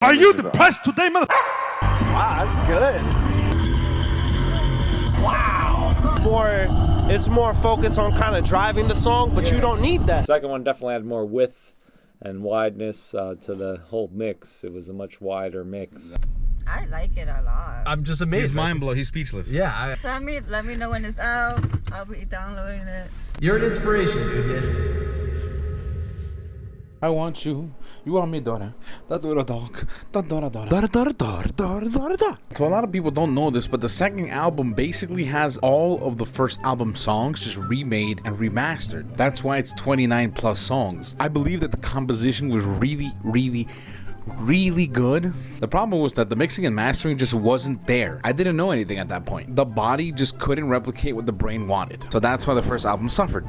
Are you depressed today, mother? Wow, that's good. Wow. It's more focused on kind of driving the song, but you don't need that. The second one definitely had more width and wideness to the whole mix. It was a much wider mix. I like it a lot. I'm just amazed. He's mind blown. He's speechless. Yeah. Let me know when it's out. I'll be downloading it. You're an inspiration, dude. I want you. You want me, daughter. So a lot of people don't know this, but the second album basically has all of the first album songs just remade and remastered. That's why it's 29 plus songs. I believe that the composition was really good. The problem was that the mixing and mastering just wasn't there. I didn't know anything at that point. The body just couldn't replicate what the brain wanted. So that's why the first album suffered.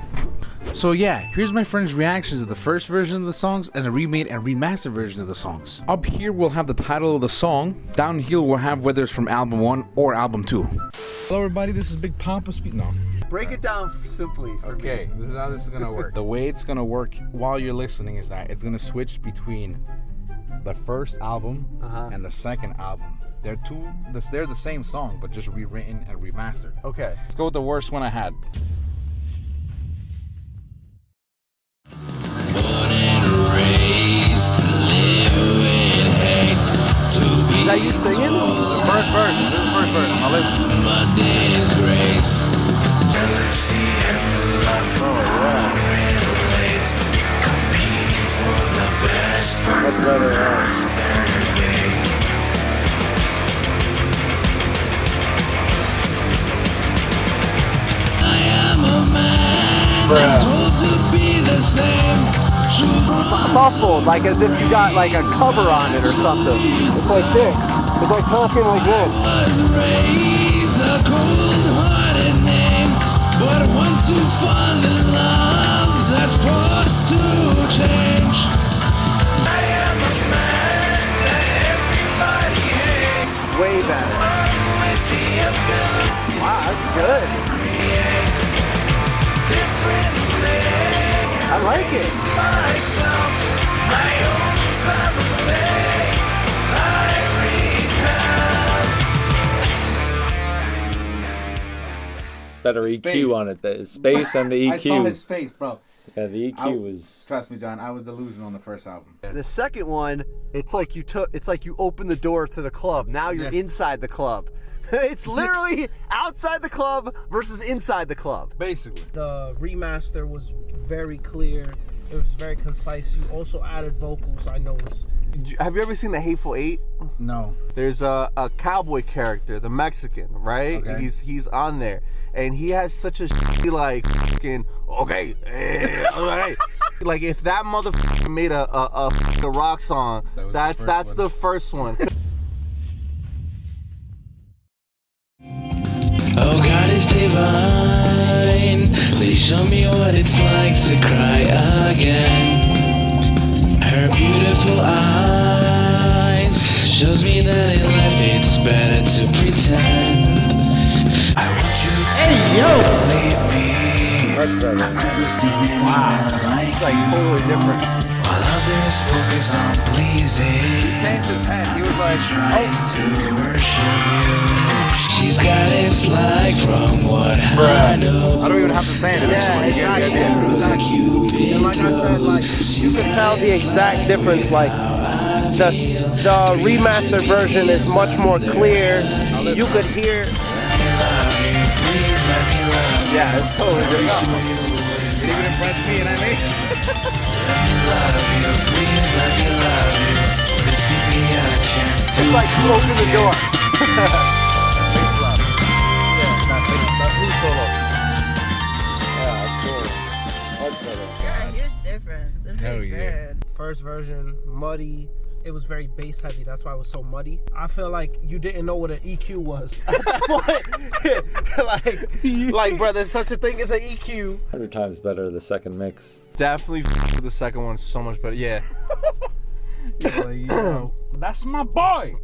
So yeah, here's my friend's reactions to the first version of the songs and the remade and remastered version of the songs. Up here we'll have the title of the song. Down here we'll have whether it's from album 1 or album 2. Hello everybody, this is Big Papa speak. No. Break it down simply. Okay, this is how this is gonna work. The way it's gonna work while you're listening is that it's gonna switch between the first album and the second album. They're the same song, but just rewritten and remastered. Okay. Let's go with the worst one I had. Is that you singing? The first verse. This is the first verse. Now listen. That's better, I am a man, I'm told to be the same. muffled, like as if you got like a cover on it or something. It's like this. It's like talking like this. Was raised a cold-hearted name, but once you fall in love, that's forced to change. I am a man that everybody hates. Way better. Wow, that's good. I like it. Myself, my own family, I Better EQ on it. The space and the EQ. I saw his face, bro. Yeah, the EQ was. Trust me, John. I was delusional on the first album. The second one, it's like you opened the door to the club. Now you're inside the club. It's literally outside the club versus inside the club. Basically. The remaster was very clear. It was very concise. You also added vocals, I noticed. Have you ever seen The Hateful Eight? No. There's a cowboy character, the Mexican, right? Okay. He's on there. And he has such a like fucking okay. Like if that motherfucker made a rock song, that's the first one. Oh, God is divine. Please show me what it's like to cry again. Her beautiful eyes shows me that in life it's better to pretend. I want you to believe me. Wow, it's like totally different. While others focus on pleasing, He was like, trying to worship you. She's got it like from what I know. I don't even have to say it. Yeah, exactly. And like I said, like You can tell the exact difference. Like the remastered version is much more clear. You could hear. Yeah, it's totally different. It even impressed me, and I made it. It's like you open the door. Yeah, huge difference. It's really good. first version, muddy. It was very bass heavy. That's why it was so muddy. I feel like you didn't know what an EQ was at that point. like, bro, there's such a thing as an EQ. 100 times better the second mix. Definitely the second one so much better. Yeah. That's my boy.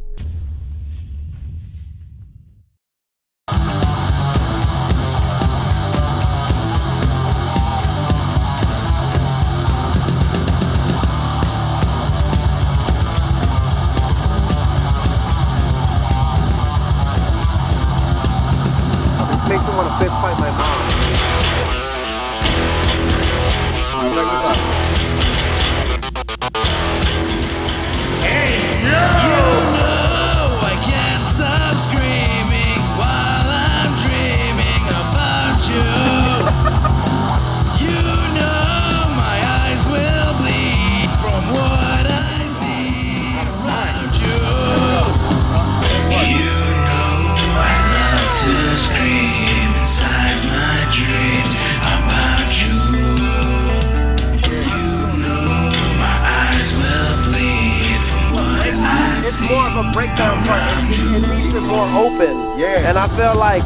it's more of a breakdown part. It leaves it more open. Yeah. And I feel like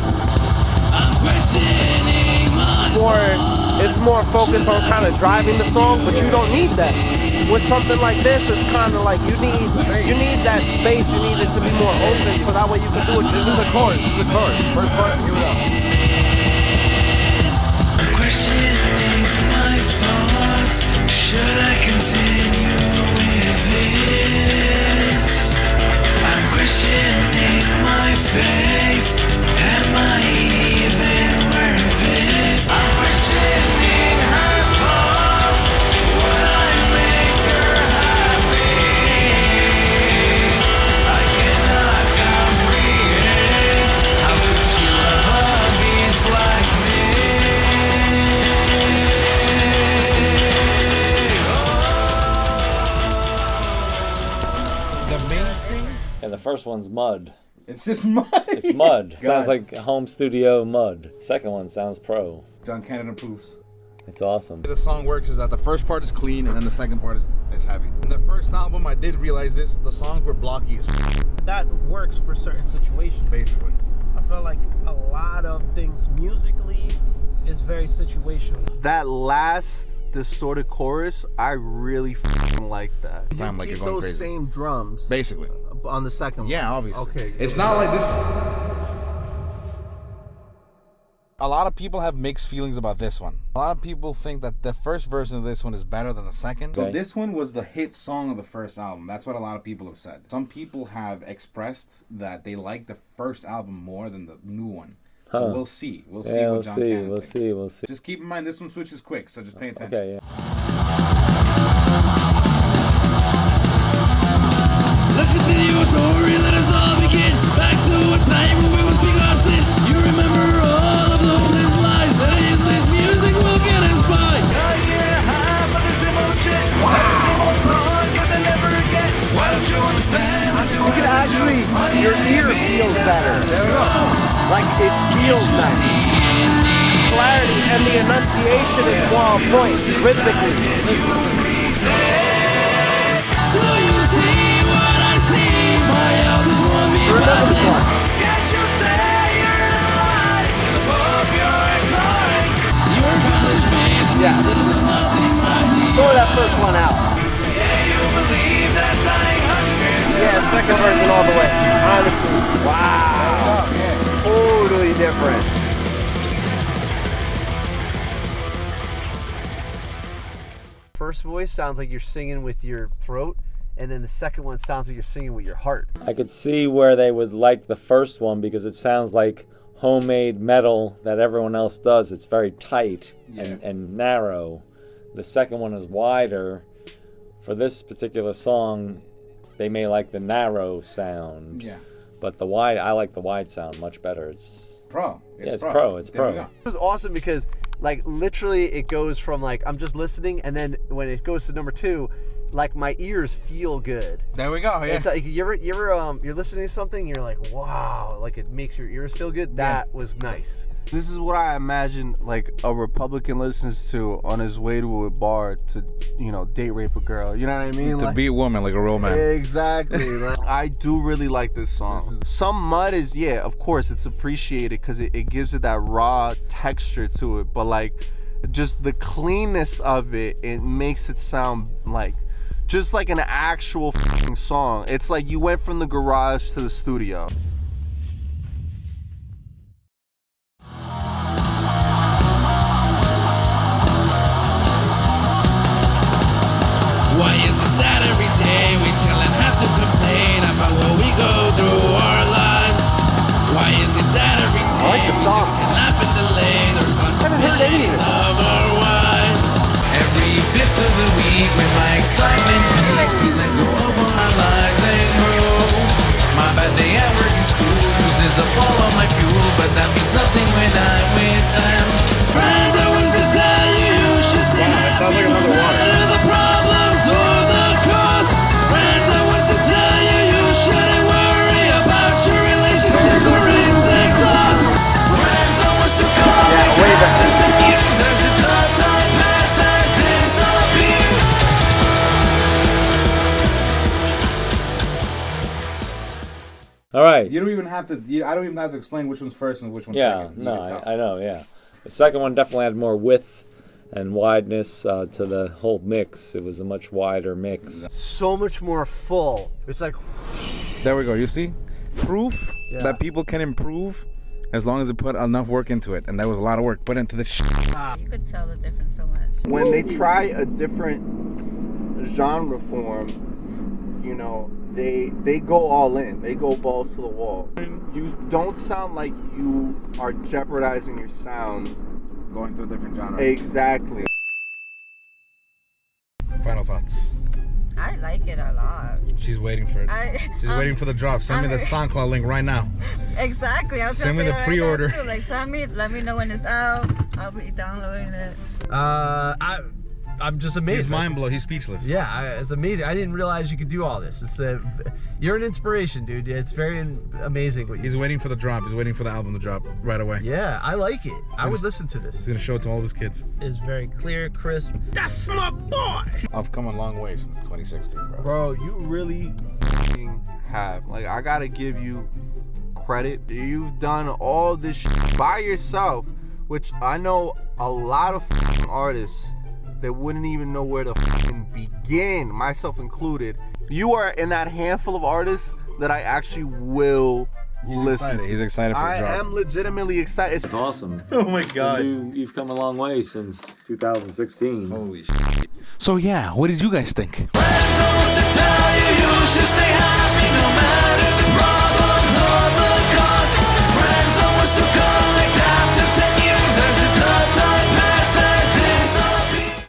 it's more focused on kind of driving the song, but you don't need that. With something like this, it's kind of like you need that space. You need it to be more open, so that way you can do it. This is the chorus. This is the chorus. First part. Here we go. Questioning my thoughts. Should I continue with this? I'm questioning my faith. Am I even worth it? I'm questioning her love. Would I make her happy? I cannot comprehend. How could she love a beast like me? The main thing, And the first one's mud. it's just mud. It's mud. God. Sounds like home studio mud. Second one sounds pro. John Canada proofs. It's awesome. The song works is that the first part is clean and then the second part is heavy. In the first album, I did realize this. The songs were blocky as That works for certain situations. basically. I feel like a lot of things musically is very situational. That last distorted chorus, I really like that. You Sound like keep you're going those crazy. same drums Basically. on the second one. Yeah, obviously. Okay. It's not like this. A lot of people have mixed feelings about this one. A lot of people think that the first version of this one is better than the second. So Okay. this one was the hit song of the first album. That's what a lot of people have said. Some people have expressed that they like the first album more than the new one. So Huh. we'll see. We'll see Yeah, what we'll John see. Cannon We'll thinks. see. We'll see. Just keep in mind this one switches quick, so just pay attention. Okay, yeah. Let's continue our story, let us all begin. Back to a time when we would speak our sins. You remember all of the hopeless lies. That is, this music will get us by. A year and a half of this emotion. Wow. Same old song, you can never get. Why don't you understand? You can actually, your ear feels better. There we go. Like it feels nice. Clarity and the enunciation is more on point rhythmically. Do you see what I see? My elders want me Remember this one. Can't you say you're alive above your crimes? Your college mates Yeah. nothing mighty. Throw that first one out. Yeah, you believe that dying hunger. Yeah, second version all the way. Honestly. Wow. Totally different. First voice sounds like you're singing with your throat, and then the second one sounds like you're singing with your heart. I could see where they would like the first one because it sounds like homemade metal that everyone else does. It's very tight and narrow. The second one is wider. For this particular song, they may like the narrow sound. Yeah. But the wide, I like the wide sound much better. It's Pro. Yeah, it's pro. It's There we pro. go. It was awesome because, like, literally it goes from, like, I'm just listening, and then when it goes to number two, like, my ears feel good. There we go. Yeah. It's like, you're listening to something, you're like, wow, like, it makes your ears feel good. That was nice. This is what I imagine like a Republican listens to on his way to a bar to, date rape a girl. You know what I mean? To Like, be a woman like a real man. exactly. Like, I do really like this song. Some mud is, of course, it's appreciated because it gives it that raw texture to it. But like, just the cleanness of it, it makes it sound like just like an actual f***ing song. It's like you went from the garage to the studio. Why is it that every day we chill and have to complain about what we go through our lives? Why is it that every day like the we song. just can laugh and delay the haven't heard any of responsibilities it. of our wives? Every fifth of the week when my excitement peaks, we let go of our lives and grow. My bad day at work and school uses up all of my fuel, but that means nothing when I'm with them. Friends, I was to tell you, you should stay happy no matter the problems or the cost. Friends, I want to tell you, you shouldn't worry about your relationships or its exhaust. Friends, I want to call way back. to take years as the time passes disappear. All right. You don't even have to. I don't even have to explain which one's first and which one's Yeah, second. no, I know, yeah. The second one definitely had more width and wideness to the whole mix. It was a much wider mix. So much more full. It's like, There we go. You see? Proof that people can improve as long as they put enough work into it. And that was a lot of work put into this shit. You could tell the difference so much. When they try a different genre form, you know, they go all in. They go balls to the wall. You don't sound like you are jeopardizing your sound. Going to a different genre. Exactly. Final thoughts. I like it a lot. She's waiting for it. She's waiting for the drop. Send me the SoundCloud link right now. Exactly. I was Send gonna me say the that pre-order. right now, too. Like, let me know when it's out. I'll be downloading it. I'm just amazed. He's mind blown. He's speechless. Yeah, it's amazing. I didn't realize you could do all this. You're an inspiration, dude. It's very amazing what you He's waiting for the drop. He's waiting for the album to drop right away. Yeah, I like it. I would listen to this. He's gonna show it to all of his kids. It's very clear, crisp. that's my boy. I've come a long way since 2016, bro. Bro, you really f***ing have. Like, I gotta give you credit. You've done all this shit by yourself, which I know a lot of f***ing artists that wouldn't even know where to f***ing begin, myself included. You are in that handful of artists that I actually will listen to. He's excited for the I drop. am legitimately excited. It's awesome. Oh my God. You've come a long way since 2016. Holy shit. So yeah, what did you guys think? To tell you, you should stay